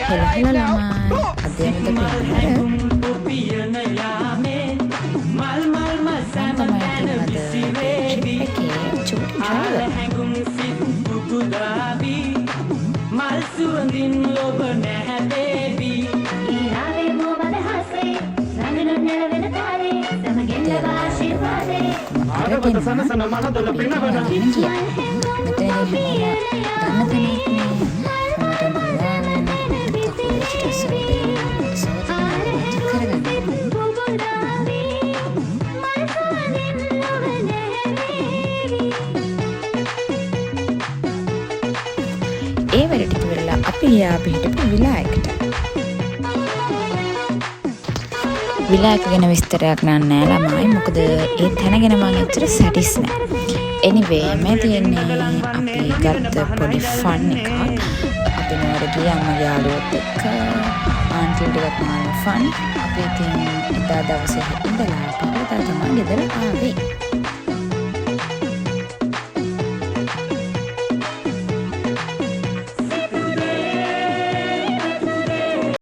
Hello ළමයි. අද වෙනද ඒ වැඩ ටික වෙලා අපි යා පිටපු විලායකට. විලායක ගැන විස්තරයක් නෑ ළමයි. මොකද ඒ තැන ගැන මම ඇත්තට සැටිස් නෑ. anyway මේ තියෙන්නේ අපි ගත්ත පොඩි ෆන් එකක්. අපි නෝර ගියා අම්මගේ යාළුවොත් එක්ක ආන්ටිට ගත්ත ෆන්. අපි ඉතින් එදා දවසේ ඉඳලා පහළට තමයි ගෙදර ආවේ.